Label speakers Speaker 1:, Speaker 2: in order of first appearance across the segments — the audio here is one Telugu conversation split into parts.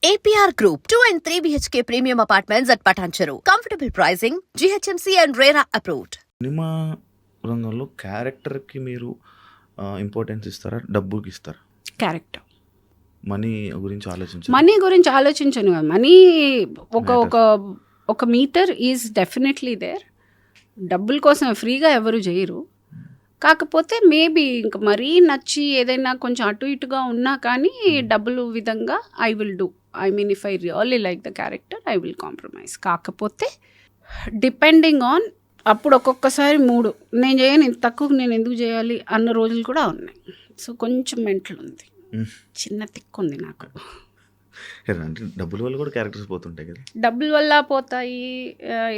Speaker 1: APR Group, 2 and 3 BHK premium apartments at Patancheru. Comfortable pricing, GHMC and RERA approved.
Speaker 2: Cinema రంగంలో క్యారెక్టర్కి మీరు ఇంపార్టెన్స్ ఇస్తారా, డబ్బుకి ఇస్తారా?
Speaker 3: క్యారెక్టర్.
Speaker 2: మనీ గురించి ఆలోచించారు?
Speaker 3: మనీ గురించి ఆలోచించను. మనీ ఒక మీటర్ ఈజ్ డెఫినెట్లీ దేర్. డబ్బుల కోసం ఫ్రీగా ఎవరు చేయరు. కాకపోతే మేబీ ఇంక మరీ నచ్చి ఏదైనా కొంచెం అటు ఇటుగా ఉన్నా కానీ డబ్బులు విధంగా I will do. I mean if I really like the character I will compromise. కాకపోతే డిపెండింగ్ ఆన్ అప్పుడు ఒక్కొక్కసారి మూడు నేను చేయను, ఇంత తక్కువ నేను ఎందుకు చేయాలి అన్న రోజులు కూడా ఉన్నాయి. సో కొంచెం మెంటల్ ఉంది, చిన్న తిక్కు ఉంది నాకు.
Speaker 2: అంటే డబ్బుల వల్ల కూడా క్యారెక్టర్స్ పోతుంటాయి కదా?
Speaker 3: డబ్బుల వల్ల పోతాయి.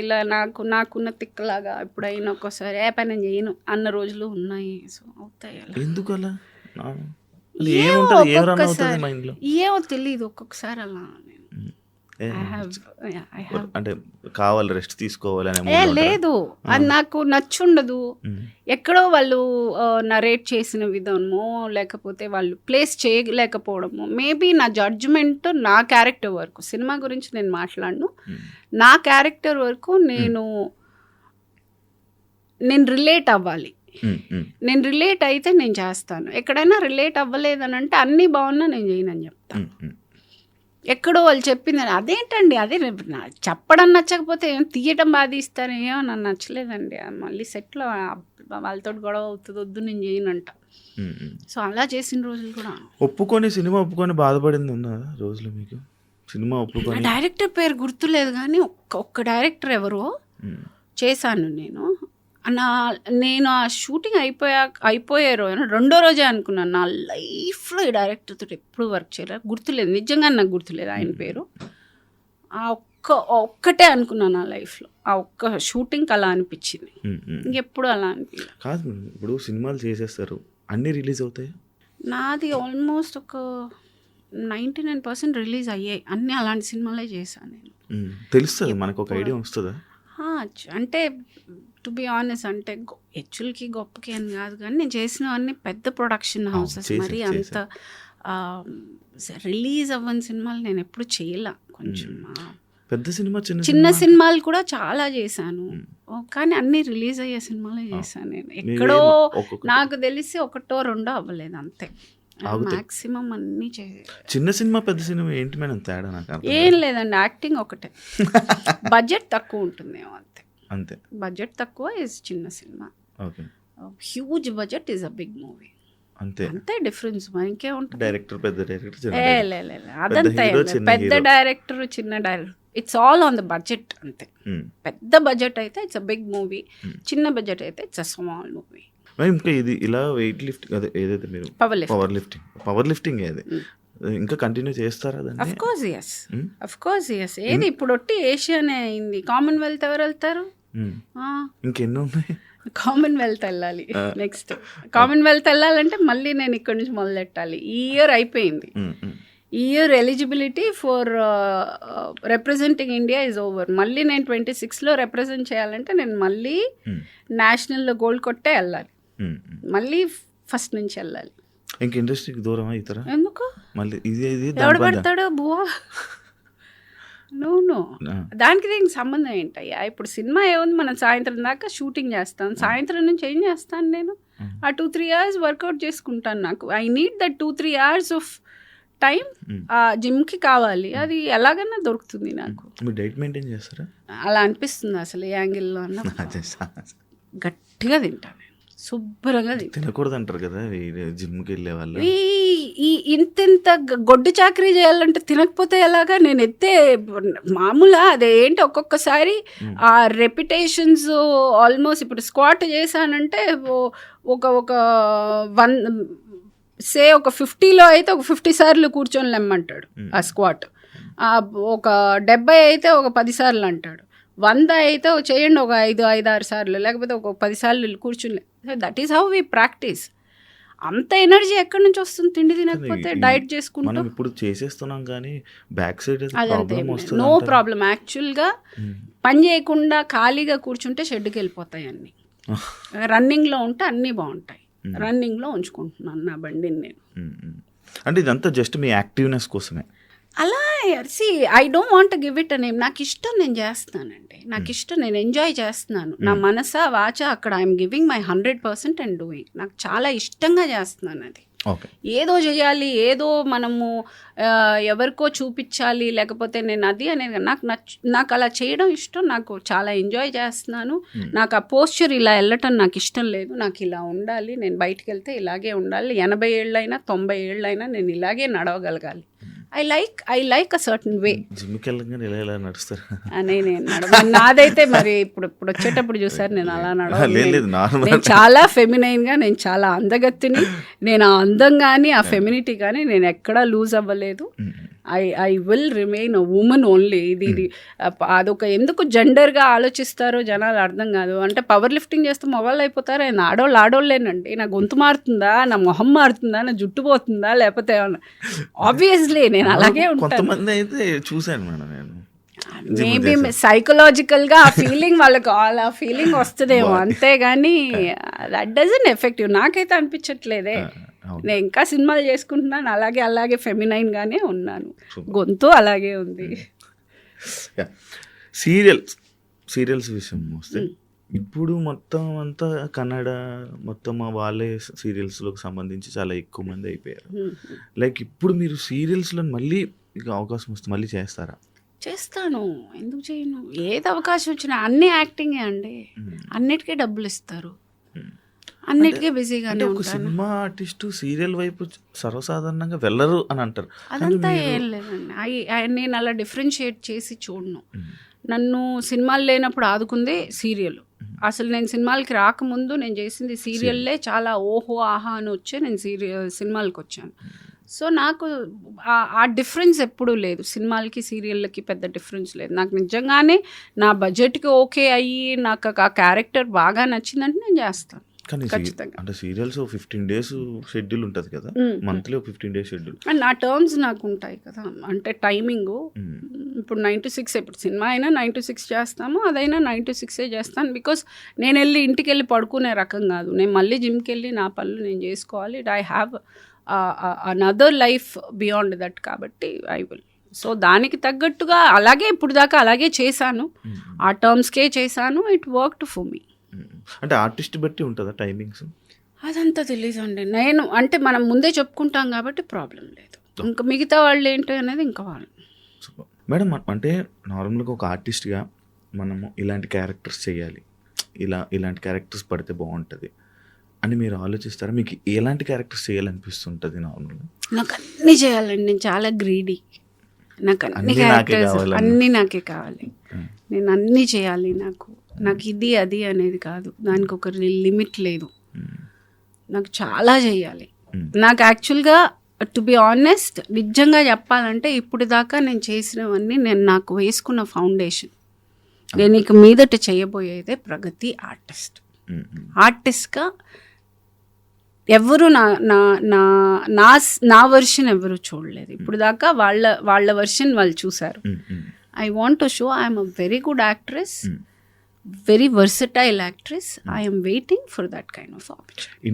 Speaker 3: ఇలా నాకున్న తిక్కలాగా ఎప్పుడైనా ఒక్కోసారి ఏ పని నేను చేయను అన్న రోజులు ఉన్నాయి. సో అవుతాయి అలా.
Speaker 2: ఎందుకు అలా?
Speaker 3: ఏమో తెలియదు ఒక్కొక్కసారి అలా.
Speaker 2: అంటే కావాలి, రెస్ట్ తీసుకోవాలి.
Speaker 3: లేదు, అది నాకు నచ్చుండదు. ఎక్కడో వాళ్ళు నరేట్ చేసిన విధమో లేకపోతే వాళ్ళు ప్లేస్ చేయలేకపోవడము. మేబీ నా జడ్జ్మెంట్ నా క్యారెక్టర్ వరకు, సినిమా గురించి నేను మాట్లాడను, నా క్యారెక్టర్ వరకు నేను రిలేట్ అవ్వాలి. నేను రిలేట్ అయితే నేను చేస్తాను. ఎక్కడైనా రిలేట్ అవ్వలేదని అంటే అన్నీ బాగున్నా నేను చేయనని చెప్తాను. ఎక్కడో వాళ్ళు చెప్పింది అదేంటండి, అదే చెప్పడం నచ్చకపోతే ఏం తీయటం బాధ ఇస్తారు, ఏమో నన్ను నచ్చలేదండి, మళ్ళీ సెట్లో వాళ్ళతో గొడవ అవుతుంది, వద్దు నేను చేయనంట. సో అలా చేసిన రోజులు కూడా.
Speaker 2: సినిమా ఒప్పుకొని బాధపడింది ఉందా రోజులు మీకు? సినిమా ఒప్పుకొని
Speaker 3: డైరెక్టర్ పేరు గుర్తులేదు కానీ ఒక్క డైరెక్టర్ ఎవరో చేశాను నేను. నేను ఆ షూటింగ్ అయిపోయే రోజు రెండో రోజే అనుకున్నాను నా లైఫ్లో ఈ డైరెక్టర్తో ఎప్పుడు వర్క్ చేయలేదు. గుర్తులేదు, నిజంగా నాకు గుర్తులేదు ఆయన పేరు. ఆ ఒక్కటే అనుకున్నాను నా లైఫ్లో. ఆ ఒక్క షూటింగ్ అలా అనిపించింది, ఇంకెప్పుడు అలా అనిపించలేదు.
Speaker 2: కాదు, ఇప్పుడు సినిమాలు చేసేస్తారు, అన్నీ రిలీజ్ అవుతాయి.
Speaker 3: నాది ఆల్మోస్ట్ ఒక 99% రిలీజ్ అయ్యాయి. అన్నీ అలాంటి సినిమాలే చేశాను నేను.
Speaker 2: తెలుస్తుంది మనకు, ఒక ఐడియా వస్తుందా?
Speaker 3: అంటే టు బి ఆనెస్ట్, అంటే యాక్చువల్కి గొప్పకి అని కాదు కానీ నేను చేసినవన్నీ పెద్ద ప్రొడక్షన్ హౌసెస్. మరి అంత రిలీజ్ అవ్వని సినిమాలు నేను ఎప్పుడు చేయలే. కొంచెం
Speaker 2: పెద్ద సినిమా,
Speaker 3: చిన్న సినిమాలు కూడా చాలా చేశాను కానీ అన్నీ రిలీజ్ అయ్యే సినిమాలే చేశాను నేను. ఎక్కడో నాకు తెలిసి ఒకటో రెండో అవ్వలేదు అంతే. మాక్సిమం అన్నీ
Speaker 2: చిన్న సినిమా పెద్ద సినిమా ఏంటి మేడం తేడా? నాకు
Speaker 3: ఏం లేదండి, యాక్టింగ్ ఒకటే. బడ్జెట్ తక్కువ ఉంటుందేమో
Speaker 2: అంతే.
Speaker 3: బడ్జెట్ తక్కువ ఇస్ చిన్న సినిమా, huge budget is a big movie. అంతే డిఫరెన్స్. ఇంకే ఉంటుంది.
Speaker 2: డైరెక్టర్ పెద్ద డైరెక్టర్
Speaker 3: అదంతా పెద్ద డైరెక్టర్ చిన్న director, it's all on the budget అంతే. పెద్ద బడ్జెట్ అయితే ఇట్స్ అ బిగ్ మూవీ, చిన్న బడ్జెట్ అయితే ఇట్స్ అ స్మాల్ మూవీ.
Speaker 2: ఇంకా ఇది ఇలా వెయిట్ లిఫ్టింగ్, అదే ఏదైతే మీరు పవర్ లిఫ్టింగ్ ఏది ఇంకా కంటిన్యూ చేస్తారా?
Speaker 3: Of course yes. ఏది ఇప్పుడు ఒట్టి ఏషియానే అయింది. కామన్వెల్త్ ఎవరు వెళ్తారు?
Speaker 2: ఇంకెన్నో ఉన్నాయి.
Speaker 3: కామన్వెల్త్ వెళ్ళాలి. నెక్స్ట్ కామన్వెల్త్ వెళ్ళాలంటే మళ్ళీ నేను ఇక్కడ నుంచి మొదలెట్టాలి. ఈ ఇయర్ అయిపోయింది. ఈ year eligibility for representing India is over. మళ్ళీ నేను 26లో రిప్రజెంట్ చేయాలంటే నేను మళ్ళీ నేషనల్లో గోల్డ్ కొట్టే వెళ్ళాలి, మళ్ళీ ఫస్ట్ నుంచి వెళ్ళాలి.
Speaker 2: ఇంక ఇండస్ట్రీకి దూరం అవుతారా?
Speaker 3: ఎందుకు?
Speaker 2: మళ్ళీ
Speaker 3: ఎవడు పెడతాడో బువా? నో దానికి దీనికి సంబంధం ఏంటయ్యా? ఇప్పుడు సినిమా ఏముంది, మనం సాయంత్రం దాకా షూటింగ్ చేస్తాను, సాయంత్రం నుంచి ఏం చేస్తాను నేను? ఆ 2-3 hours వర్కౌట్ చేసుకుంటాను. నాకు I need that 2-3 hours of time ఆ జిమ్కి కావాలి. అది ఎలాగన్నా దొరుకుతుంది నాకు.
Speaker 2: మీరు డైట్ మెయింటైన్ చేస్తారా?
Speaker 3: అలా అనిపిస్తుంది అసలు ఏ యాంగిల్లో అన్న. గట్టిగా తింటాను, శుభ్రంగా
Speaker 2: తినకూడదు అంటారు కదా జిమ్కి వెళ్ళే వాళ్ళు.
Speaker 3: ఇంత గొడ్డు చాకరీ చేయాలంటే తినకపోతే ఎలాగా? నేను ఎత్తే మామూలా అదేంటి, ఒక్కొక్కసారి ఆ రెప్యుటేషన్స్ ఆల్మోస్ట్ ఇప్పుడు స్క్వాట్ చేశానంటే ఒక 50లో అయితే ఒక 50 సార్లు కూర్చొని లెమ్మంటాడు ఆ స్క్వాట్. ఒక 70 అయితే ఒక 10 సార్లు అంటాడు. 100 అయితే చేయండి ఒక 5-6 సార్లు, లేకపోతే ఒక 10 సార్లు కూర్చుని. That is how we practice. అంత ఎనర్జీ ఎక్కడి నుంచి వస్తుంది తిండి తినకపోతే? డైట్ చేసుకుంటాం.
Speaker 2: ఇప్పుడు చేసేస్తున్నాం కానీ బ్యాక్ సైడ్
Speaker 3: నో ప్రాబ్లం. యాక్చువల్గా పని చేయకుండా ఖాళీగా కూర్చుంటే షెడ్కి వెళ్ళిపోతాయి అన్నీ. రన్నింగ్లో ఉంటే అన్నీ బాగుంటాయి. రన్నింగ్లో ఉంచుకుంటున్నాను నా బండిని నేను.
Speaker 2: అంటే ఇదంతా జస్ట్ మీ యాక్టివ్నెస్ కోసమే?
Speaker 3: అలా I don't want give it name. నాకు ఇష్టం, నేను చేస్తానండి. నాకు ఇష్టం, నేను ఎంజాయ్ చేస్తున్నాను. నా మనస వాచ అక్కడ I'm giving my 100% and doing. నాకు చాలా ఇష్టంగా చేస్తున్నాను అది. ఏదో చేయాలి, ఏదో మనము ఎవరికో చూపించాలి, లేకపోతే నేను అది అనేది నాకు అలా చేయడం ఇష్టం. నాకు చాలా ఎంజాయ్ చేస్తున్నాను. నాకు ఆ పోస్చర్ ఇలా వెళ్ళటం నాకు ఇష్టం లేదు. నాకు ఇలా ఉండాలి, నేను బయటికి వెళ్తే ఇలాగే ఉండాలి. 80 ఏళ్ళైనా 90 ఏళ్ళైనా నేను ఇలాగే నడవగలగాలి. I like a certain way. అని నేను నాదైతే మరి ఇప్పుడు వచ్చేటప్పుడు చూసారు, నేను అలా నడవలేదు. నేను చాలా ఫెమినైన్గా, నేను చాలా అందగత్తిని. నేను ఆ అందం కానీ ఆ ఫెమినిటీ కానీ నేను ఎక్కడా లూజ్ అవ్వలేదు. I will remain a women only. ఇది అదొక ఎందుకు జెండర్గా ఆలోచిస్తారో జనాలు అర్థం కాదు. అంటే పవర్ లిఫ్టింగ్ చేస్తే మొబైల్ అయిపోతారు. ఆయన ఆడోళ్ళేనండి. నా గొంతు మారుతుందా, నా మొహం మారుతుందా, నా జుట్టు పోతుందా, లేకపోతే ఆబ్వియస్లీ నేను అలాగే ఉంటాను.
Speaker 2: అయితే చూశాను మేడం నేను.
Speaker 3: మేబీ సైకలాజికల్గా ఆ ఫీలింగ్ వాళ్ళకి ఆ ఫీలింగ్ వస్తుందేమో, అంతేగాని దట్ డజంట్ ఎఫెక్టివ్. నాకైతే అనిపించట్లేదే. నేను ఇంకా సినిమాలు చేసుకుంటున్నాను, అలాగే ఫెమినైన్గానే ఉన్నాను. గొంతు అలాగే ఉంది.
Speaker 2: సీరియల్స్ విషయం వస్తే ఇప్పుడు మొత్తం అంతా కన్నడ మొత్తం వాళ్ళే సీరియల్స్లోకి సంబంధించి చాలా ఎక్కువ మంది అయిపోయారు. లైక్ ఇప్పుడు మీరు సీరియల్స్లో మళ్ళీ అవకాశం వస్తే మళ్ళీ చేస్తారా?
Speaker 3: చేస్తాను, ఎందుకు చేయను. ఏది అవకాశం వచ్చినా అన్ని యాక్టింగే అండి. అన్నిటికీ డబ్బులు ఇస్తారు, అన్నిటికీ బిజీగానే ఉంటాను.
Speaker 2: సినిమా ఆర్టిస్టు సీరియల్ వైపు సర్వసాధారణంగా వెళ్ళరు అని అంటారు.
Speaker 3: అదంతా ఏం లేదండి. నేను అలా డిఫరెన్షియేట్ చేసి చూడను. నన్ను సినిమాలు లేనప్పుడు ఆదుకుందే సీరియల్. అసలు నేను సినిమాలకి రాకముందు నేను చేసింది సీరియల్లే. చాలా ఓహో ఆహా అని వచ్చే నేను సినిమాలకు వచ్చాను. సో నాకు ఆ డిఫరెన్స్ ఎప్పుడూ లేదు. సినిమాలకి సీరియళ్ళకి పెద్ద డిఫరెన్స్ లేదు. నాకు నిజంగానే నా బడ్జెట్కి ఓకే అయ్యి నాకు ఆ క్యారెక్టర్ బాగా నచ్చిందంటే నేను చేస్తాను.
Speaker 2: కానీ అంటే సీరియల్స్ 15 days షెడ్యూల్ ఉంటుంది కదా, మంత్లీ 15 days షెడ్యూల్.
Speaker 3: అండ్ నా టర్మ్స్ నాకు ఉంటాయి కదా, అంటే టైమింగ్. ఇప్పుడు 9 to 6, ఇప్పుడు సినిమా అయినా 9 to 6 చేస్తాము, అదైనా 9 to 6 చేస్తాను. బికాస్ నేను ఇంటికి వెళ్ళి పడుకునే రకం కాదు. నేను మళ్ళీ జిమ్కి వెళ్ళి నా పనులు నేను చేసుకోవాలి. I have another life beyond that. కాబట్టి ఐ విల్. సో దానికి తగ్గట్టుగా అలాగే ఇప్పుడు దాకా అలాగే చేశాను, ఆ టర్మ్స్కే చేశాను. It worked for me.
Speaker 2: అంటే ఆర్టిస్ట్ బట్టి ఉంటుందా టైమింగ్స్?
Speaker 3: అదంతా తెలీదండి. నేను అంటే మనం ముందే చెప్పుకుంటాం కాబట్టి ప్రాబ్లం లేదు. ఇంకా మిగతా వాళ్ళు ఏంటి అనేది ఇంకా వాళ్ళు.
Speaker 2: మేడం, అంటే నార్మల్గా ఒక ఆర్టిస్ట్గా మనము ఇలాంటి క్యారెక్టర్స్ చేయాలి, ఇలాంటి క్యారెక్టర్స్ పడితే బాగుంటుంది అని మీరు ఆలోచిస్తారా? మీకు ఎలాంటి క్యారెక్టర్స్ చేయాలనిపిస్తుంటుంది నార్మల్గా?
Speaker 3: నాకు అన్నీ చేయాలండి. నేను చాలా గ్రీడీ. నాకు అన్ని క్యారెక్టర్స్ అన్నీ నాకే కావాలి. నేను అన్నీ చేయాలి. నాకు ఇది అది అనేది కాదు. దానికి ఒక లిమిట్ లేదు. నాకు చాలా చేయాలి. నాకు యాక్చువల్గా టు బి ఆనెస్ట్ నిజంగా చెప్పాలంటే ఇప్పుడు దాకా నేను చేసినవన్నీ నేను నాకు వేసుకున్న ఫౌండేషన్. నేను ఇక మీదట చేయబోయేదే ప్రగతి ఆర్టిస్ట్. ఆర్టిస్ట్గా ఎవరు నా వర్షన్ ఎవరు చూడలేదు ఇప్పుడు దాకా. వాళ్ళ వర్షన్ వాళ్ళు చూశారు. I want to show I am a very good actress, very versatile actress. I am waiting for that kind of opportunity.